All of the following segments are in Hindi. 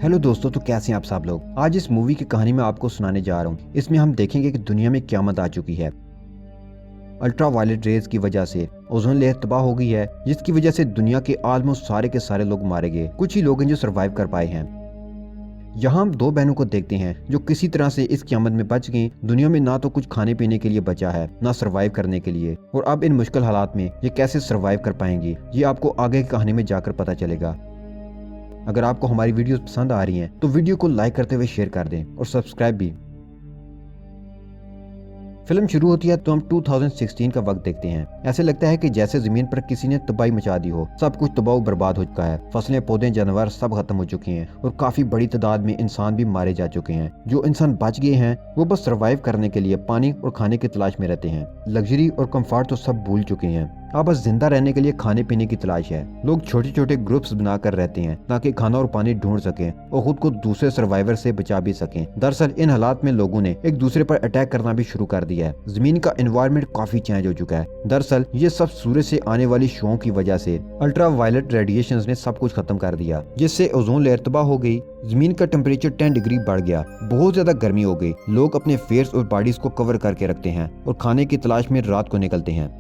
हेलो दोस्तों, तो कैसे हैं आप सब लोग। आज इस मूवी की कहानी मैं आपको सुनाने जा रहा हूँ। इसमें हम देखेंगे कि दुनिया में क़यामत आ चुकी है। अल्ट्रा वायलेट रेज की वजह से ओजोन लेयर तबाह हो गई है, जिसकी वजह से दुनिया के ऑलमोस्ट सारे के सारे लोग मारे गए। कुछ ही लोग हैं जो सरवाइव कर पाए हैं। यहाँ हम दो बहनों को देखते हैं जो किसी तरह से इस क़यामत में बच गई। दुनिया में ना तो कुछ खाने पीने के लिए बचा है, ना सरवाइव करने के लिए, और अब इन मुश्किल हालात में ये कैसे सरवाइव कर पाएंगी, ये आपको आगे की कहानी में जाकर पता चलेगा। अगर आपको हमारी वीडियोस पसंद आ रही हैं तो वीडियो को लाइक करते हुए शेयर कर दें और सब्सक्राइब भी। फिल्म शुरू होती है तो हम 2016 का वक्त देखते हैं। ऐसे लगता है कि जैसे जमीन पर किसी ने तबाही मचा दी हो। सब कुछ तबाह बर्बाद हो चुका है। फसलें, पौधे, जानवर सब खत्म हो चुके हैं और काफी बड़ी तादाद में इंसान भी मारे जा चुके हैं। जो इंसान बच गए हैं वो बस सरवाइव करने के लिए पानी और खाने की तलाश में रहते हैं। लग्जरी और कंफर्ट तो सब भूल चुके हैं। अब बस जिंदा रहने के लिए खाने पीने की तलाश है। लोग छोटे छोटे ग्रुप्स बनाकर रहते हैं ताकि खाना और पानी ढूंढ सकें और खुद को दूसरे सर्वाइवर से बचा भी सकें। दरअसल इन हालात में लोगों ने एक दूसरे पर अटैक करना भी शुरू कर दिया है। जमीन का एनवायरनमेंट काफी चेंज हो चुका है। दरअसल ये सब सूरज से आने वाली शुओं की वजह से अल्ट्रा वायलेट रेडिएशन ने सब कुछ खत्म कर दिया, जिससे ओजोन लेयर तबाह हो गई। जमीन का टेम्परेचर 10 डिग्री बढ़ गया। बहुत ज्यादा गर्मी हो गई। लोग अपने फेस और बॉडीज को कवर करके रखते हैं और खाने की तलाश में रात को निकलते हैं।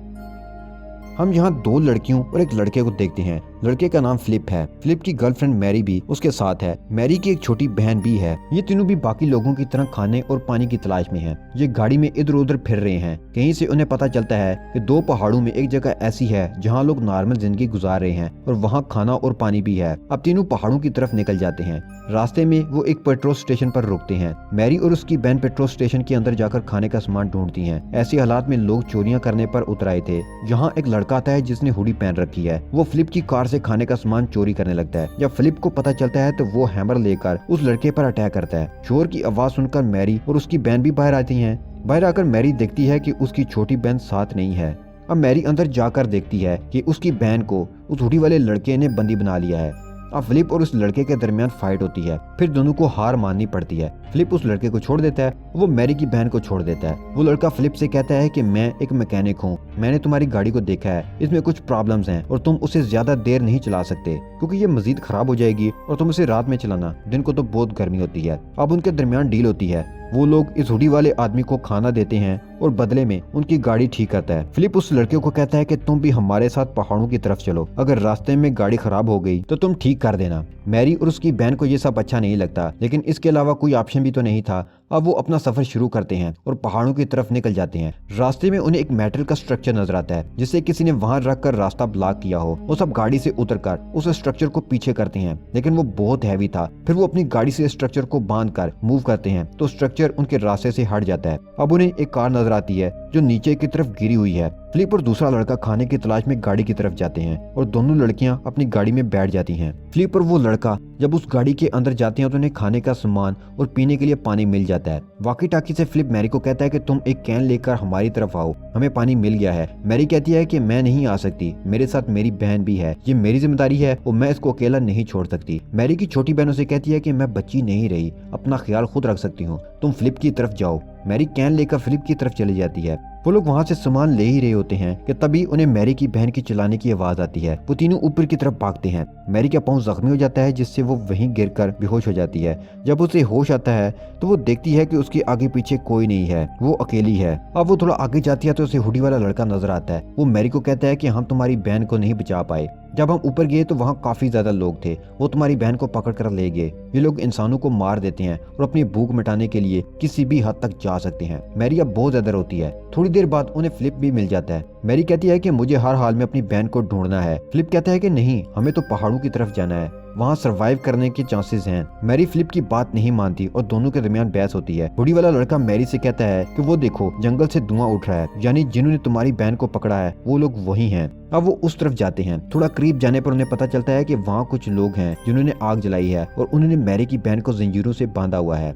हम यहाँ दो लड़कियों और एक लड़के को देखते हैं। लड़के का नाम फिलिप है। फिलिप की गर्लफ्रेंड मैरी भी उसके साथ है। मैरी की एक छोटी बहन भी है। ये तीनों भी बाकी लोगों की तरह खाने और पानी की तलाश में हैं। ये गाड़ी में इधर उधर फिर रहे हैं। कहीं से उन्हें पता चलता है कि दो पहाड़ों में एक जगह ऐसी है जहाँ लोग नॉर्मल जिंदगी गुजार रहे हैं और वहाँ खाना और पानी भी है। अब तीनों पहाड़ों की तरफ निकल जाते हैं। रास्ते में वो एक पेट्रोल स्टेशन पर रुकते हैं। मैरी और उसकी बहन पेट्रोल स्टेशन के अंदर जाकर खाने का सामान ढूंढती हैं। ऐसे हालात में लोग चोरियां करने पर उतर आए थे। यहाँ एक लड़का आता है जिसने हुडी पहन रखी है। वो फिलिप की कार से खाने का सामान चोरी करने लगता है। जब फिलिप को पता चलता है तो वो हैमर लेकर उस लड़के पर अटैक करता है। शोर की आवाज सुनकर मैरी और उसकी बहन भी बाहर आती हैं। बाहर आकर मैरी देखती है कि उसकी छोटी बहन साथ नहीं है। अब मैरी अंदर जाकर देखती है कि उसकी बहन को उस हुडी वाले लड़के ने बंदी बना लिया है। अब फिलिप और उस लड़के के दरमियान फाइट होती है। फिर दोनों को हार माननी पड़ती है। फिलिप उस लड़के को छोड़ देता है, वो मैरी की बहन को छोड़ देता है। वो लड़का फिलिप से कहता है कि मैं एक मैकेनिक हूँ, मैंने तुम्हारी गाड़ी को देखा है, इसमें कुछ प्रॉब्लम्स हैं और तुम उसे ज्यादा देर नहीं चला सकते क्योंकि ये मजीद खराब हो जाएगी और तुम उसे रात में चलाना, दिन को तो बहुत गर्मी होती है। अब उनके दरमियान डील होती है। वो लोग इस हुडी वाले आदमी को खाना देते हैं और बदले में उनकी गाड़ी ठीक करता है। फिलिप उस लड़के को कहता है कि तुम भी हमारे साथ पहाड़ों की तरफ चलो, अगर रास्ते में गाड़ी खराब हो गई तो तुम ठीक कर देना। मैरी और उसकी बहन को ये सब अच्छा नहीं लगता, लेकिन इसके अलावा कोई ऑप्शन भी तो नहीं था। अब वो अपना सफर शुरू करते हैं और पहाड़ों की तरफ निकल जाते हैं। रास्ते में उन्हें एक मेटल का स्ट्रक्चर नजर आता है जिसे किसी ने वहां रखकर रास्ता ब्लॉक किया हो। वो सब गाड़ी से उतरकर उस स्ट्रक्चर को पीछे करते हैं, लेकिन वो बहुत हैवी था। फिर वो अपनी गाड़ी से स्ट्रक्चर को बांधकर मूव करते हैं तो स्ट्रक्चर उनके रास्ते से हट जाता है। अब उन्हें एक कार नजर आती है जो नीचे की तरफ गिरी हुई है। फिलिप और दूसरा लड़का खाने की तलाश में गाड़ी की तरफ जाते हैं और दोनों लड़कियां अपनी गाड़ी में बैठ जाती हैं। फिलिप और वो लड़का जब उस गाड़ी के अंदर जाते हैं तो उन्हें खाने का सामान और पीने के लिए पानी मिल जाता है। वॉकी टॉकी से फिलिप मैरी को कहता है कि तुम एक कैन लेकर हमारी तरफ आओ, हमें पानी मिल गया है। मैरी कहती है कि मैं नहीं आ सकती, मेरे साथ मेरी बहन भी है, ये मेरी जिम्मेदारी है और मैं इसको अकेला नहीं छोड़ सकती। मैरी की छोटी बहन उसे कहती है कि मैं बच्ची नहीं रही, अपना ख्याल खुद रख सकती हूँ, तुम फिलिप की तरफ जाओ। मैरी कैन लेकर फिलिप की तरफ चली जाती है। वो लोग वहाँ से सामान ले ही रहे होते हैं कि तभी उन्हें मैरी की बहन की चिल्लाने की आवाज आती है। वो तीनों ऊपर की तरफ भागते हैं। मैरी का पांव जख्मी हो जाता है जिससे वो वहीं गिरकर बेहोश हो जाती है। जब उसे होश आता है तो वो देखती है कि उसके आगे पीछे कोई नहीं है, वो अकेली है। अब वो थोड़ा आगे जाती है तो उसे हुडी वाला लड़का नजर आता है। वो मैरी को कहता है कि हम तुम्हारी बहन को नहीं बचा पाए। जब हम ऊपर गए तो वहाँ काफी ज्यादा लोग थे, वो तुम्हारी बहन को पकड़ कर ले गए। ये लोग इंसानों को मार देते हैं और अपनी भूख मिटाने के लिए किसी भी हद तक जा सकते हैं। मैरी अब बहुत ज्यादा रोती है। थोड़ी देर बाद उन्हें फिलिप भी मिल जाता है। मैरी कहती है कि मुझे हर हाल में अपनी बहन को ढूंढना है। फिलिप कहता है कि नहीं, हमें तो पहाड़ों की तरफ जाना है, वहाँ सरवाइव करने के चांसेस हैं। मैरी फिलिप की बात नहीं मानती और दोनों के दरमियान बहस होती है। हुडी वाला लड़का मैरी से कहता है कि वो देखो जंगल से धुआं उठ रहा है, यानी जिन्होंने तुम्हारी बहन को पकड़ा है वो लोग वही हैं। अब वो उस तरफ जाते हैं। थोड़ा करीब जाने पर उन्हें पता चलता है कि वहाँ कुछ लोग हैं जिन्होंने आग जलाई है और उन्होंने मैरी की बहन को जंजीरों से बांधा हुआ है।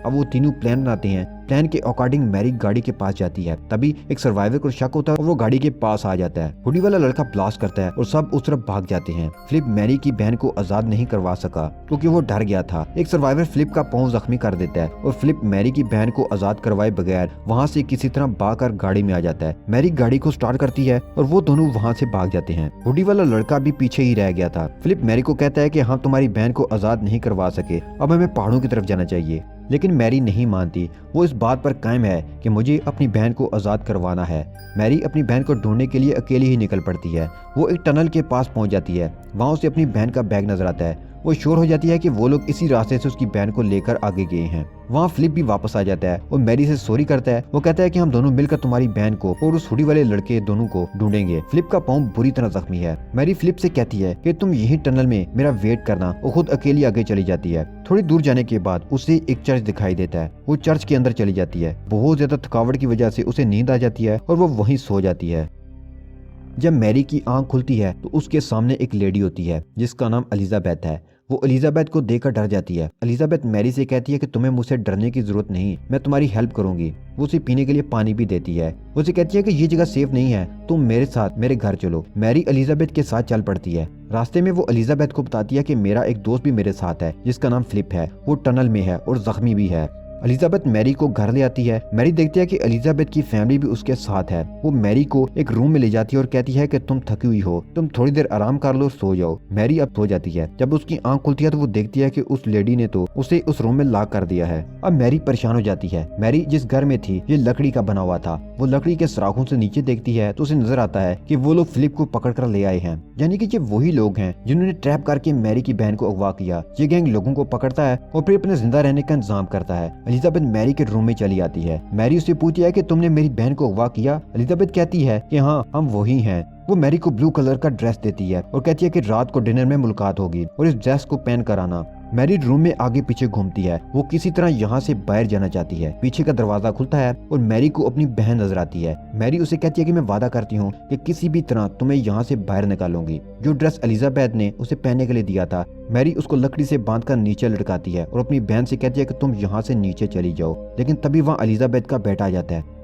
अब वो तीनों प्लान बनाते हैं। प्लान के अकॉर्डिंग मैरी गाड़ी के पास जाती है। तभी एक सर्वाइवर को शक होता है और वो गाड़ी के पास आ जाता है। हुडी वाला लड़का ब्लास्ट करता है और सब उस तरफ भाग जाते हैं। फिलिप मैरी की बहन को आजाद नहीं करवा सका क्योंकि वो डर गया था। एक सर्वाइवर फिलिप का पांव जख्मी कर देता है और फिलिप मैरी की बहन को आजाद करवाए बगैर वहाँ से किसी तरह भागकर गाड़ी में आ जाता है। मैरी गाड़ी को स्टार्ट करती है और वो दोनों वहाँ से भाग जाते हैं। हुडी वाला लड़का भी पीछे ही रह गया था। फिलिप मैरी को कहता है कि हम तुम्हारी बहन को आजाद नहीं करवा सके, अब हमें पहाड़ों की तरफ जाना चाहिए। लेकिन मैरी नहीं मानती। वो इस बात पर कायम है कि मुझे अपनी बहन को आजाद करवाना है। मैरी अपनी बहन को ढूंढने के लिए अकेली ही निकल पड़ती है। वो एक टनल के पास पहुंच जाती है। वहां उसे अपनी बहन का बैग नजर आता है। वो श्योर हो जाती है कि वो लोग इसी रास्ते से उसकी बहन को लेकर आगे गए हैं। वहाँ फिलिप भी वापस आ जाता है और मैरी से सॉरी करता है। वो कहता है कि हम दोनों मिलकर तुम्हारी बहन को और उस हुडी वाले लड़के दोनों को ढूंढेंगे। फिलिप का पाँव बुरी तरह जख्मी है। मैरी फिलिप से कहती है कि तुम यही टनल में मेरा वेट करना। वो खुद अकेली आगे चली जाती है। थोड़ी दूर जाने के बाद उसे एक चर्च दिखाई देता है। वो चर्च के अंदर चली जाती है। बहुत ज्यादा थकावट की वजह से उसे नींद आ जाती है और वो वहीं सो जाती है। जब मैरी की आंख खुलती है तो उसके सामने एक लेडी होती है जिसका नाम एलिजाबेथ है। वो एलिजाबेथ को देखकर डर जाती है। एलिजाबेथ मैरी से कहती है कि तुम्हें मुझसे डरने की जरूरत नहीं, मैं तुम्हारी हेल्प करूंगी। वो उसे पीने के लिए पानी भी देती है। वो उसे कहती है कि ये जगह सेफ नहीं है, तुम मेरे साथ मेरे घर चलो। मैरी एलिजाबेथ के साथ चल पड़ती है। रास्ते में वो एलिजाबेथ को बताती है कि मेरा एक दोस्त भी मेरे साथ है जिसका नाम फिलिप है। वो टनल में है और जख्मी भी है। एलिजाबेथ मैरी को घर ले आती है। मैरी देखती है कि एलिजाबेथ की फैमिली भी उसके साथ है। वो मैरी को एक रूम में ले जाती है और कहती है कि तुम थकी हुई हो, तुम थोड़ी देर आराम कर लो, सो जाओ। मैरी अब सो जाती है। जब उसकी आंख खुलती है तो वो देखती है कि उस लेडी ने तो उसे उस रूम में लॉक कर दिया है। अब मैरी परेशान हो जाती है। मैरी जिस घर में थी ये लकड़ी का बना हुआ था। वो लकड़ी के सुराखों से नीचे देखती है तो उसे नजर आता है कि वो लोग फिलिप को पकड़ कर ले आए हैं, यानी कि ये वही लोग हैं जिन्होंने ट्रैप करके मैरी की बहन को अगवा किया। ये गैंग लोगों को पकड़ता है और फिर अपने जिंदा रहने का इंतजाम करता है। एलिजाबेथ मैरी के रूम में चली आती है। मैरी उससे पूछती है कि तुमने मेरी बहन को अगवा किया। एलिजाबेथ कहती है कि हाँ, हम वही हैं। वो मैरी को ब्लू कलर का ड्रेस देती है और कहती है कि रात को डिनर में मुलाकात होगी और इस ड्रेस को पहन कर आना। मैरी रूम में आगे पीछे घूमती है। वो किसी तरह यहाँ से बाहर जाना चाहती है। पीछे का दरवाजा खुलता है और मैरी को अपनी बहन नजर आती है। मैरी उसे कहती है कि मैं वादा करती हूँ कि किसी भी तरह तुम्हें यहाँ से बाहर निकालूंगी। जो ड्रेस एलिजाबेथ ने उसे पहनने के लिए दिया था, मैरी उसको लकड़ी से बांधकर नीचे लटकाती है और अपनी बहन से कहती है कि तुम यहाँ से नीचे चली जाओ। लेकिन तभी वहाँ एलिजाबेथ का बेटा आ जाता है।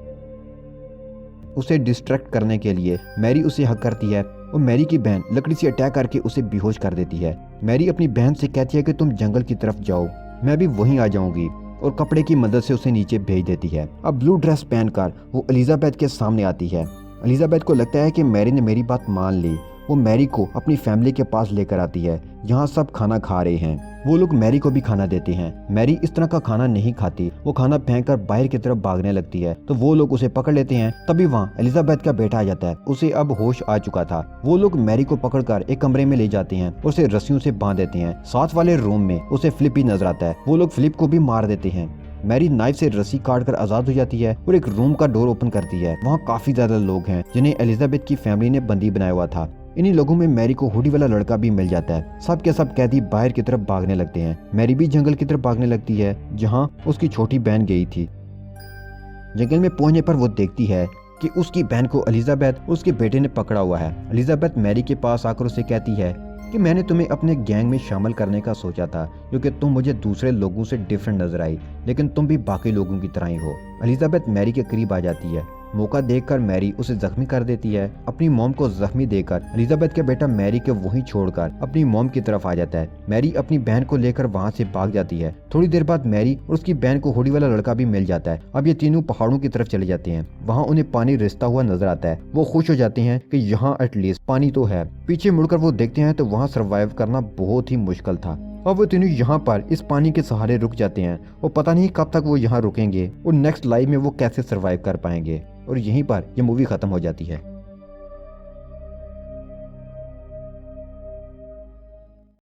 उसे डिस्ट्रैक्ट करने के लिए मैरी उसे हक करती है और मैरी की बहन लकड़ी से अटैक करके उसे बेहोश कर देती है। मैरी अपनी बहन से कहती है कि तुम जंगल की तरफ जाओ, मैं भी वहीं आ जाऊंगी, और कपड़े की मदद से उसे नीचे भेज देती है। अब ब्लू ड्रेस पहनकर वो एलिजाबेथ के सामने आती है। एलिजाबेथ को लगता है कि मैरी ने मेरी बात मान ली। वो मैरी को अपनी फैमिली के पास लेकर आती है। यहाँ सब खाना खा रहे हैं। वो लोग मैरी को भी खाना देते हैं। मैरी इस तरह का खाना नहीं खाती। वो खाना फेंककर बाहर की तरफ भागने लगती है तो वो लोग उसे पकड़ लेते हैं। तभी वहाँ एलिजाबेथ का बेटा आ जाता है। उसे अब होश आ चुका था। वो लोग मैरी को पकड़कर एक कमरे में ले जाते हैं और उसे रस्सियों से बांध देते हैं। साथ वाले रूम में उसे फिलिप ही नजर आता है। वो लोग फिलिप को भी मार देते हैं। मैरी नाइफ से रस्सी काटकर आजाद हो जाती है और एक रूम का डोर ओपन करती है। वहाँ काफी ज्यादा लोग हैं जिन्हें एलिजाबेथ की फैमिली ने बंदी बनाया हुआ था। इन्हीं लोगों में मैरी को हुडी वाला लड़का भी मिल जाता है। सब के सब कैदी बाहर की तरफ भागने लगते हैं। मैरी भी जंगल की तरफ भागने लगती है जहाँ उसकी छोटी बहन गई थी। जंगल में पहुंचने पर वो देखती है कि उसकी बहन को एलिजाबेथ उसके बेटे ने पकड़ा हुआ है। एलिजाबेथ मैरी के पास आकर उसे कहती है कि मैंने तुम्हें अपने गैंग में शामिल करने का सोचा था क्योंकि तुम मुझे दूसरे लोगों से डिफरेंट नजर आई, लेकिन तुम भी बाकी लोगों की तरह ही हो। एलिजाबेथ मैरी के करीब आ जाती है। मौका देखकर मैरी उसे जख्मी कर देती है। अपनी मॉम को जख्मी देकर एलिजाबेथ का बेटा मैरी के वहीं छोड़कर अपनी मॉम की तरफ आ जाता है। मैरी अपनी बहन को लेकर वहां से भाग जाती है। थोड़ी देर बाद मैरी और उसकी बहन को हुडी वाला लड़का भी मिल जाता है। अब ये तीनों पहाड़ों की तरफ चले जाते हैं। वहाँ उन्हें पानी रिसता हुआ नजर आता है। वो खुश हो जाते हैं कि यहाँ एटलीस्ट पानी तो है। पीछे मुड़कर वो देखते हैं तो वहाँ सर्वाइव करना बहुत ही मुश्किल था। अब वो तीनों यहाँ पर इस पानी के सहारे रुक जाते हैं और पता नहीं कब तक वो यहाँ रुकेंगे और नेक्स्ट लाइफ में वो कैसे सर्वाइव कर पाएंगे। और यहीं पर ये मूवी खत्म हो जाती है।